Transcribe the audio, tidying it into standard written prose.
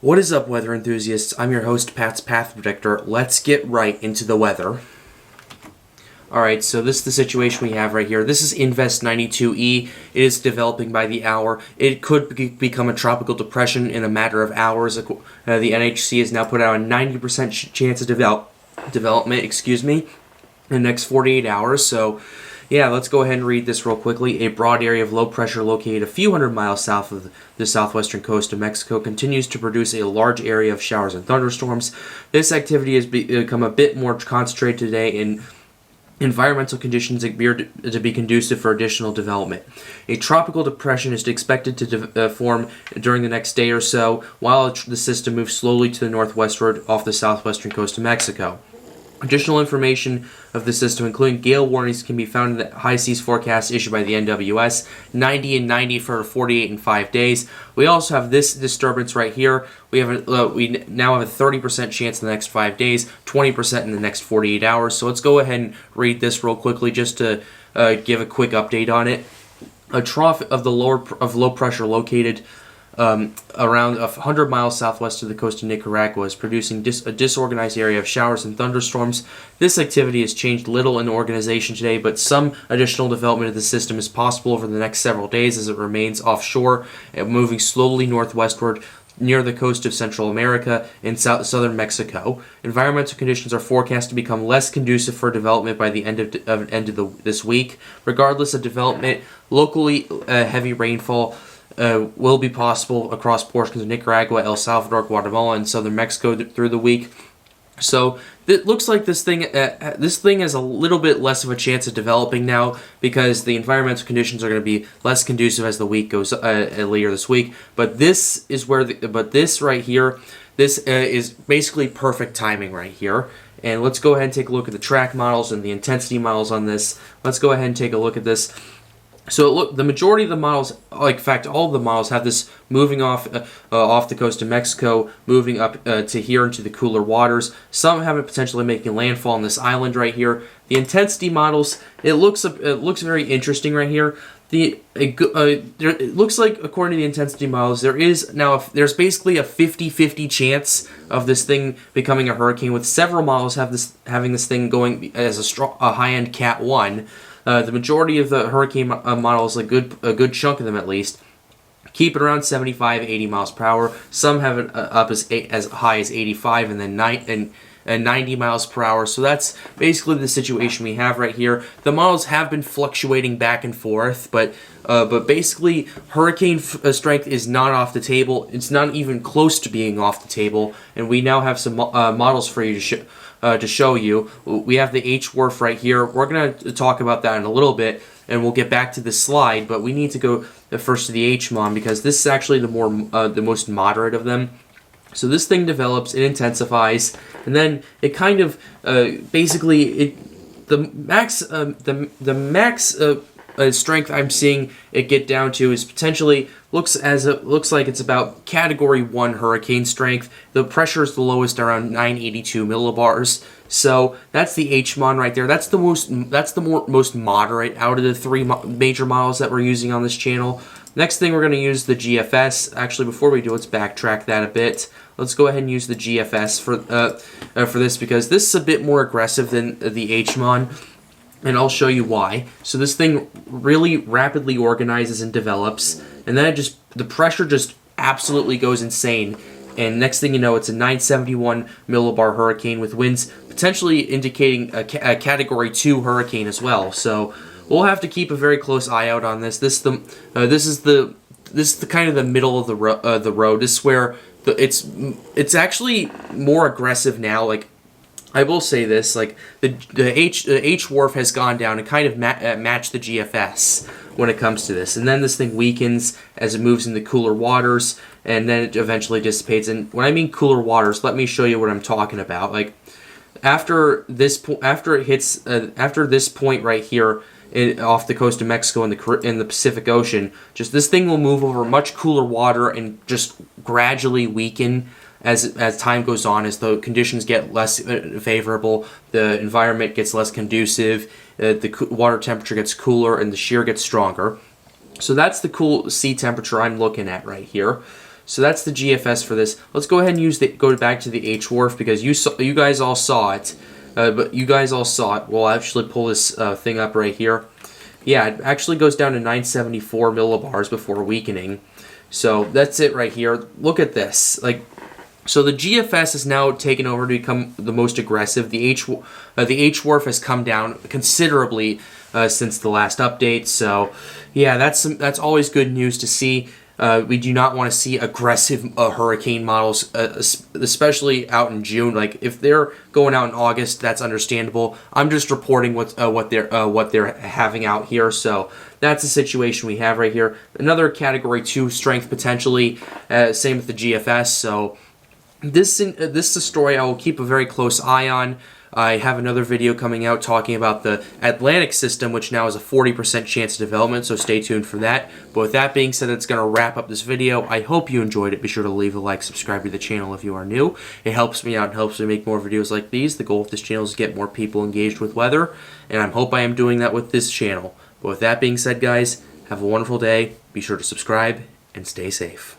What is up, weather enthusiasts? I'm your host, Pat's Path Predictor. Let's get right into the weather. Alright, so this is the situation we have right here. This is Invest 92E. It is developing by the hour. It could become a tropical depression in a matter of hours. The NHC has now put out a 90% chance of development, in the next 48 hours. So, yeah, let's go ahead and read this real quickly. A broad area of low pressure located a few hundred miles south of the southwestern coast of Mexico continues to produce a large area of showers and thunderstorms. This activity has become a bit more concentrated today, and environmental conditions appear to be conducive for additional development. A tropical depression is expected to form during the next day or so, while the system moves slowly to the northwestward off the southwestern coast of Mexico. Additional information of the system, including gale warnings, can be found in the high seas forecast issued by the NWS, 90 and 90 for 48 and 5 days. We also have this disturbance right here. We now have a 30% chance in the next 5 days, 20% in the next 48 hours. So let's go ahead and read this real quickly just to give a quick update on it. A trough of low pressure located around 100 miles southwest of the coast of Nicaragua is producing a disorganized area of showers and thunderstorms. This activity has changed little in organization today, but some additional development of the system is possible over the next several days as it remains offshore and moving slowly northwestward near the coast of Central America and southern Mexico. Environmental conditions are forecast to become less conducive for development by the end of this week. Regardless of development, locally heavy rainfall will be possible across portions of Nicaragua, El Salvador, Guatemala, and southern Mexico through the week. So it looks like this thing has a little bit less of a chance of developing now because the environmental conditions are going to be less conducive as the week goes later this week. But this is where this right here, this is basically perfect timing right here. And let's go ahead and take a look at the track models and the intensity models on this. Let's go ahead and take a look at this. So look, the majority of the models, in fact, all of the models have this moving off the coast of Mexico, moving up to here into the cooler waters. Some have it potentially making landfall on this island right here. The intensity models, it looks very interesting right here. It looks like, according to the intensity models, there's basically a 50-50 chance of this thing becoming a hurricane, with several models having this thing going as a high-end Cat 1. The majority of the hurricane models, a good chunk of them at least, keep it around 75, 80 miles per hour. Some have it up as high as 85 and then 90 miles per hour. So that's basically the situation we have right here. The models have been fluctuating back and forth, but basically hurricane strength is not off the table. It's not even close to being off the table, and we now have some models for you to show you. We have the HWRF right here. We're going to talk about that in a little bit, and we'll get back to this slide, but we need to go first to the HMON because this is actually the most moderate of them. So this thing develops, it intensifies, and then it kind of the max strength I'm seeing it get down to is potentially looks like it's about Category 1 hurricane strength. The pressure is the lowest, around 982 millibars. So that's the HMON right there. That's the most moderate out of the three major models that we're using on this channel. Next thing, we're going to use the GFS. Actually, before we do, let's backtrack that a bit. Let's go ahead and use the GFS for this because this is a bit more aggressive than the HMON, and I'll show you why. So this thing really rapidly organizes and develops, and then the pressure just absolutely goes insane. And next thing you know, it's a 971 millibar hurricane with winds potentially indicating a Category 2 hurricane as well. So we'll have to keep a very close eye out on this. This is the kind of the middle of the road. This is where it's actually more aggressive now. Like, I will say this, like the HWRF has gone down and kind of matched the GFS when it comes to this, and then this thing weakens as it moves into cooler waters, and then it eventually dissipates. And when I mean cooler waters, let me show you what I'm talking about. Like after this point right here, off the coast of Mexico in the Pacific Ocean, just this thing will move over much cooler water and just gradually weaken as time goes on, as the conditions get less favorable, the environment gets less conducive, the water temperature gets cooler, and the shear gets stronger. So that's the cool sea temperature I'm looking at right here. So that's the GFS for this. Let's go ahead and go back to the HWRF because you guys all saw it. We'll actually pull this thing up right here. Yeah, it actually goes down to 974 millibars before weakening. So that's it right here. Look at this. So the GFS is now taken over to become the most aggressive. The HWRF has come down considerably since the last update. So yeah, that's always good news to see. We do not want to see aggressive hurricane models, especially out in June. Like if they're going out in August, that's understandable. I'm just reporting what they're having out here. So that's the situation we have right here. Another Category 2 strength potentially. Same with the GFS. So this is a story I will keep a very close eye on. I have another video coming out talking about the Atlantic system, which now has a 40% chance of development, so stay tuned for that. But with that being said, that's going to wrap up this video. I hope you enjoyed it. Be sure to leave a like, subscribe to the channel if you are new. It helps me out and helps me make more videos like these. The goal of this channel is to get more people engaged with weather, and I hope I am doing that with this channel. But with that being said, guys, have a wonderful day. Be sure to subscribe and stay safe.